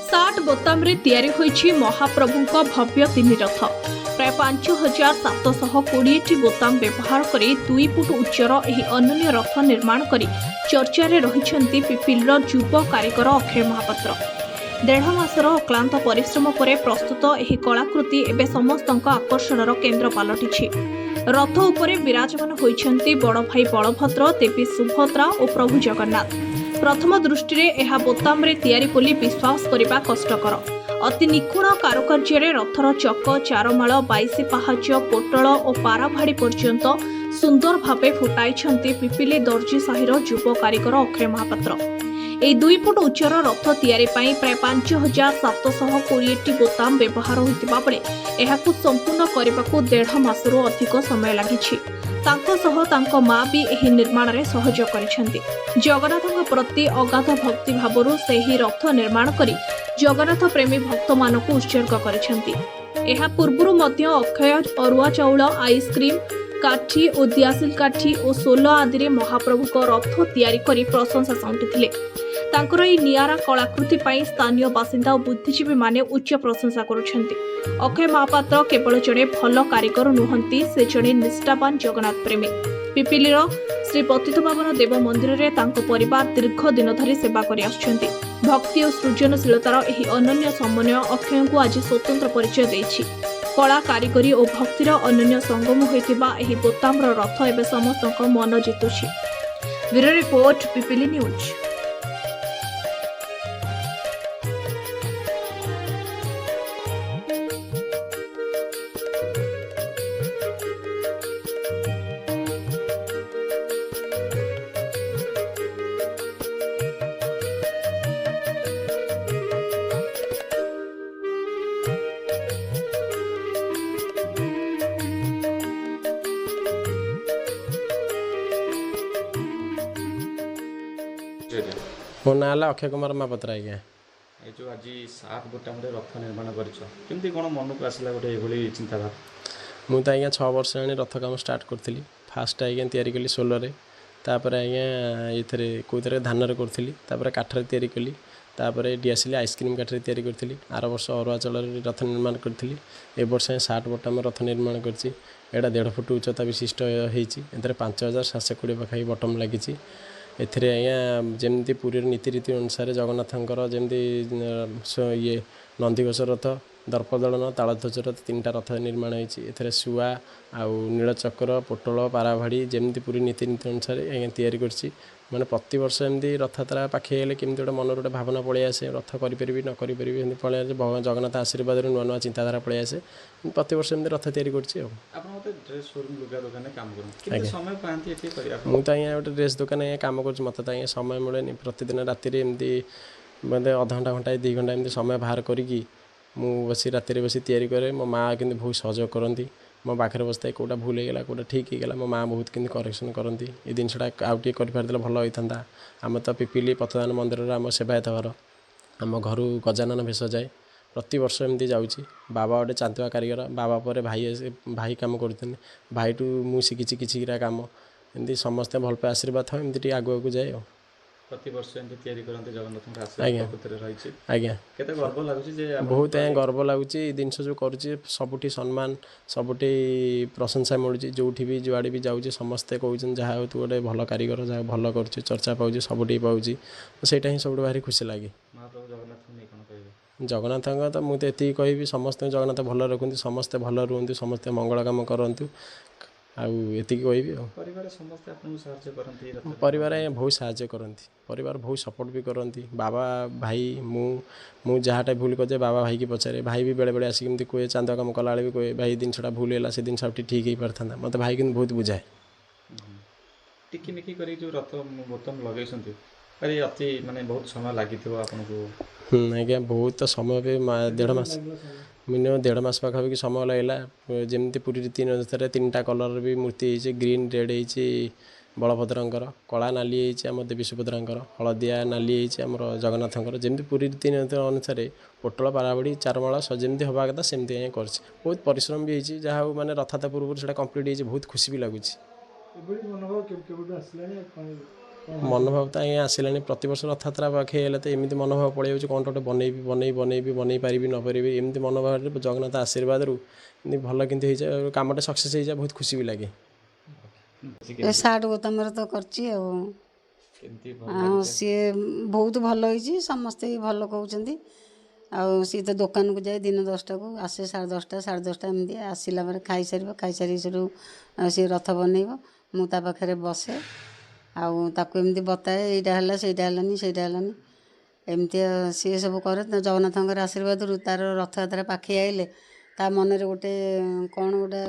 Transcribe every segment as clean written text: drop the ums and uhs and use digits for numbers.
60 बोताम तैयारी होईछि महाप्रभुଙ୍କ भव्य तीन रथ प्राय 5720 बोताम व्यवहार कर 2 फुट उच्चर एही अनन्य रथ निर्माण करी चर्चारे रहिछन्ति पिपिलर युव कारीगर अक्षय महापात्र। 1.5 मासर अक्लांत परिश्रम पर प्रस्तुत एही कलाकृति एबे समस्तଙ୍କ आकर्षणर केन्द्र पलटिछि। रथ उपरे विराजमान होइछन्ति बड़ भाई बलभद्र, देवी सुभद्रा और प्रभु जगन्नाथ। प्रथम दृष्टि यह बोताम तैयारी बोली विश्वास करने कष्टकर। अति निखुण कारुकार्य रथर चक, चारमाल, 22 पाहाच, पोटल और पाराभाड़ी पर्यंत सुंदर भावे फुटाई पिपिली दर्जी साहिर युव कारीगर अक्षय महापात्र। এই 2 फुट उच्चर रथ तैयारी प्राय 5720 बोताम व्यवहार होता बेले यहां संपूर्ण करने को 1.5 मासरू अधिक समय लगी। माँ भी यह निर्माण में सहयोग करिसेंति। जगन्नाथ प्रति अगाध भक्ति भावरु सेही रथ निर्माण करी जगन्नाथ प्रेमी भक्त मानक उत्सर्ग करिसेंति। एहा पूर्वरु मध्य अक्षय अरुआ चाउल, आइसक्रीम, काठी और दियासिल काठी और सोल आदि महाप्रभु को रथ तैयारी करी प्रशंसा साउंटिथिले। तांकर ई नियारा कलाकृति पाई स्थानीय बासिंदा और बुद्धिजीवी माने उच्च प्रशंसा करुछन्ति। अक्षय महापात्र केवल जड़े भल कारीगर नुहंती, से जड़े निष्ठावान जगन्नाथ प्रेमी। पिपिलीर श्री पतितपावन देव मंदिर रे तांको परिवार दीर्घ दिन धरी सेवा करि आछन्ति। भक्ति और सृजनशीलतार एही अनन्य समन्वय अक्षय को आज स्वतंत्र परिचय देछि। कला, कारीगरी और भक्तिर अनन्य संगम होइतिबा एही बोतामर रथ एबे समस्तक मन जितुछि। Bureau report, Pipili news. मो ना अक्षय कुमार महापात्र। आज्ञा ये जो आज 7 बोताम रथ निर्माण करमती कौन मन को आसला गोटे ये चिंताधारा? मुझे तो आज्ञा 6 वर्ष आनी रथ काम स्टार्ट करी। फास्ट आज्ञा तैयारी कली सोलर, तापर आज्ञा ये कौन धान करी, काठर तैयारी कली, डीएसएल आइसक्रीम काठर तैयारी करी। आर वर्ष अरुआ चाउल रथ निर्माण करी। ए वर्ष 60 बोताम रथ निर्माण कर 1.5 फुट उच्चता विशिष्ट होती। 5720 पाखापी बटम लगी। एथिरे आज्ञा जमती पुरी नीतिरीति अनुसार जगन्नाथंकर जमती ये नंदीघोष रथ, दर्पदलन, तालध्वज रथ 3टा रथ निर्माण होती। शुआ आउ नीलचक्र, पोटल, पाराभाड़ी जमती पुरी नीतिरीति अनुसार आज्ञा तैयारी करछि। माने प्रति वर्ष एमती रथयात्रा पाखे गले केमती गोटे मन गोटे भावना पलि आसे, रथ करें न करें पलि जगन्नाथ आशीर्वाद नुआ नुआ चिंताधारा पलि आसे। प्रति वर्ष एमती रथ तैयारी करछि। मुझे आज्ञा गोटे ड्रेस दुकान काम कर मत तो समय मिले प्रतिदिन राति एमती मतलब अध घंटा घंटा 2 घंटा एमती समय बाहर करी बसी राति बसी तैयारी करे। मो माँ कि बहुत सहयोग करती। मो पाखे बसता कौटा भूल होगा कौटा ठीक होगा मो माँ बहुत कि करेक्शन करती। ये जिनसा आउ टे कर भल होता। आम तो पिपिली पतदान मंदिर आम सेवायत घर आम घर गजानन भेष जाए प्रति वर्ष एमती जाऊँगी। बाबा गोटे चांदुआ कारीगर, बाबा पर भाई काम कर भाई टू मु शिखी किरा काम एमती समस्ते भल पे आशीर्वाद था एमती आगु आगु जाए। प्रति वर्ष तैयारी करते जगन्नाथ। आज्ञा केते गर्व लागुची जे बहुत गर्व लगुच जिनस जो करुच्ची सबुठी सम्मान सबुठी प्रशंसा मिलूँ। जो भी जुआड़े भी जाऊँगी समस्ते कहते जहाँ तू गोटे भल कारीगर जहाँ भल कर चर्चा पाँच सबुठी पाँच सेटा ही सब भारी खुशी लगे। जगन्नाथ तो मुझे ये कहि समस्त जगन्नाथ भल रखुद, समस्ते भल रुहतु, समस्ते मंगल काम करूँ आती कहि। परिवार बहुत साहाଯ୍य करती, परिवार बहुत सपोर्ट भी करती। बाबा भाई मु जहाँटा भूल कर बाबा भाई की पचारे, भाई भी बेले बेले आसिक कहे चांदा काम कला भी कहे भाई जिनसा भूल है से जिनसा ठीक हो पार था। मत भाई कि बहुत बुझाए। टिकिमिकी कर जो रथ बोताम लगे अरे अति माने बहुत समय लगी आपको? आज्ञा बहुत समय भी 1.5 मास मिनिमम 1.5 मास पाखापाखि समय लगला। जमती पूरी रीति अनुसार 3टा कलर भी मूर्ति होती, ग्रीन रेड होती बलभद्रंकर, कला नाली होती आम देवी सुभद्रांकर, हलदिया नाली होती आम जगन्नाथंकर। जमती पूरी रीति अनुसार पोटल, पाराबाड़ी, चारमाल जमी हवा कथा सेमती कर बहुत परिश्रम भी होती। जहाँ मैंने रथयात्रा पूर्व से कम्प्लीट होती, बहुत खुशी भी लगुच। मनोभाव तो आज्ञा आसला प्रत वर्ष रथयात्रा पाखे हेल्ले तो एमती मनोभाव पड़े जाऊँ कौन गोटे बनई पारि न पारि एमती मनोभाव जगन्नाथ आशीर्वाद एमती भल कि कमटा सक्सेस हो जाए बहुत खुशी भी लगे। ଏ ସାର୍ଟ ଗୋଦାମରେ ତ କରିଛି ଆଉ କେମିତି ଆଉ ସିଏ ବହୁତ ଭଲ ହେଇଛି ସମସ୍ତେ ବି ଭଲ କହୁଛନ୍ତି। ଆଉ ସିଏ ତ ଦୋକାନକୁ ଯାଏ ଦିନ 10ଟାକୁ ଆସେ 10:30 10:30 ଏମିତି ଆସିଲା ପରେ ଖାଇସାରି ସେଠୁ ସିଏ ରଥ ବନେଇବ ମୁଁ ତା ପାଖରେ ବସେ ଆଉ ତାକୁ ଏମିତି ବତାଏ ଏଇଟା ହେଲା ସେଇଟା ହେଲାନି ଏମିତି ସିଏ ସବୁ କରେ। ଜଗନ୍ନାଥଙ୍କର ଆଶୀର୍ବାଦରୁ ତାର ରଥଯାତ୍ରା ପାଖେଇ ଆଇଲେ ତା ମନରେ ଗୋଟେ କ'ଣ ଗୋଟେ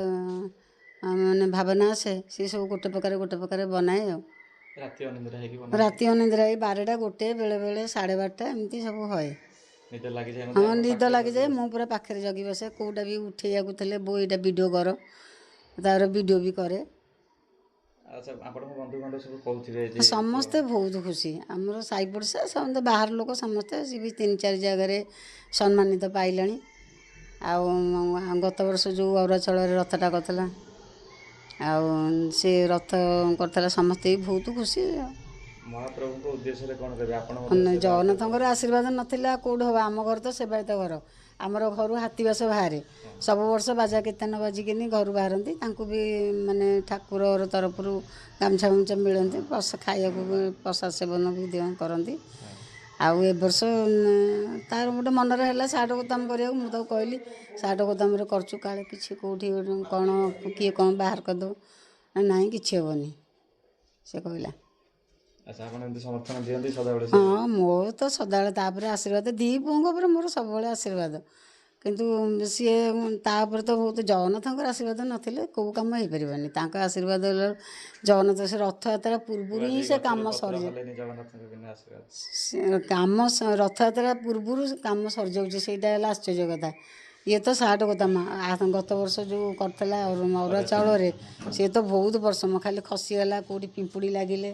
ମାନେ ଭାବନା ଆସେ ସିଏ ସବୁ ଗୋଟେ ପ୍ରକାର ବନାଏ ଆଉ ରାତି ଅନିଦ୍ରା ହେଇକି ରାତି ଅନିଦ୍ରା ହେଇ 12ଟା 1 ବେଳେବେଳେ 12:30 ଏମିତି ସବୁ ହୁଏ। ନିଦ ଲାଗିଯାଏ ହଁ ନିଦ ଲାଗିଯାଏ ମୁଁ ପୁରା ପାଖରେ ଜଗି ବସେ କେଉଁଟା ବି ଉଠେଇବାକୁ ଥିଲେ ବୋଉ ଏଇଟା ଭିଡ଼ିଓ କର ତାର ଭିଡ଼ିଓ ବି କରେ। ଆଚ୍ଛା ଆପଣଙ୍କ ବନ୍ଧୁବାନ୍ଧବ ସବୁ କହୁଥିବେ ଯେ ସମସ୍ତେ ବହୁତ ଖୁସି ଆମର ସାଇ ପଡ଼ିଶା ସମସ୍ତେ ବାହାର ଲୋକ ସମସ୍ତେ ସିଏ ବି 3-4 ଜାଗାରେ ସମ୍ମାନିତ ପାଇଲାଣି। ଆଉ ଗତ ବର୍ଷ ଯେଉଁ ଅରୁଣାଚଳରେ ରଥଟା କରିଥିଲା ଆଉ ସେ ରଥ କରିଥିଲା ସମସ୍ତେ ବି ବହୁତ ଖୁସି। ମହାପ୍ରଭୁଙ୍କ ଉଦ୍ଦେଶ୍ୟରେ କ'ଣ କହିବେ ଆପଣ? ଜଗନ୍ନାଥଙ୍କର ଆଶୀର୍ବାଦ ନଥିଲା ଆଉ କେଉଁଠି ହେବ। ଆମ ଘର ତ ସେବାୟତ ଘର ଆମର ଘରୁ ହାତୀବାସ ବାହାରେ ସବୁ ବର୍ଷ ବାଜା କୀର୍ତ୍ତନ ବାଜିକିନି ଘରୁ ବାହାରନ୍ତି ତାଙ୍କୁ ବି ମାନେ ଠାକୁରର ତରଫରୁ ଗାମୁଛା ମିଳନ୍ତି ଖାଇବାକୁ ବି ପ୍ରସାଦ ସେବନ ବି କରନ୍ତି। ଆଉ ଏ ବର୍ଷ ତାର ଗୋଟେ ମନରେ ହେଲା ସାର୍ଟ ଗୋଦାମ କରିବାକୁ ମୁଁ ତାକୁ କହିଲି ସାର୍ଟ ଗୋଦାମରେ କରୁଛୁ କାଳେ କିଛି କେଉଁଠି କ'ଣ କିଏ କ'ଣ ବାହାର କରିଦେବ ନାଇଁ କିଛି ହେବନି ସେ କହିଲା। ଆଚ୍ଛା ଆପଣ ଏମିତି ସମର୍ଥନ ଦିଅନ୍ତି ସଦାବେଳେ? ହଁ ମୋର ତ ସଦାବେଳେ ତାପରେ ଆଶୀର୍ବାଦ ଦି ପୁଅଙ୍କ ଉପରେ ମୋର ସବୁବେଳେ ଆଶୀର୍ବାଦ କିନ୍ତୁ ସିଏ ତା ଉପରେ ତ ବହୁତ ଜଗନ୍ନାଥଙ୍କର ଆଶୀର୍ବାଦ ନଥିଲେ କେଉଁ କାମ ହେଇପାରିବନି। ତାଙ୍କ ଆଶୀର୍ବାଦ ଜଗନ୍ନାଥ ସେ ରଥଯାତ୍ରା ପୂର୍ବରୁ ହିଁ ସେ କାମ ସରିଯାଏ ରଥଯାତ୍ରା ପୂର୍ବରୁ କାମ ସରିଯାଉଛି ସେଇଟା ହେଲା ଆଶ୍ଚର୍ଯ୍ୟ କଥା। ଇଏ ତ ସାର୍ଟ ଗୋଦାମ ଗତ ବର୍ଷ ଯେଉଁ କରିଥିଲା ଅରୁଆ ଚାଉଳରେ ସିଏ ତ ବହୁତ ପରିଶ୍ରମ ଖାଲି ଖସିଗଲା କେଉଁଠି ପିମ୍ପୁଡ଼ି ଲାଗିଲେ।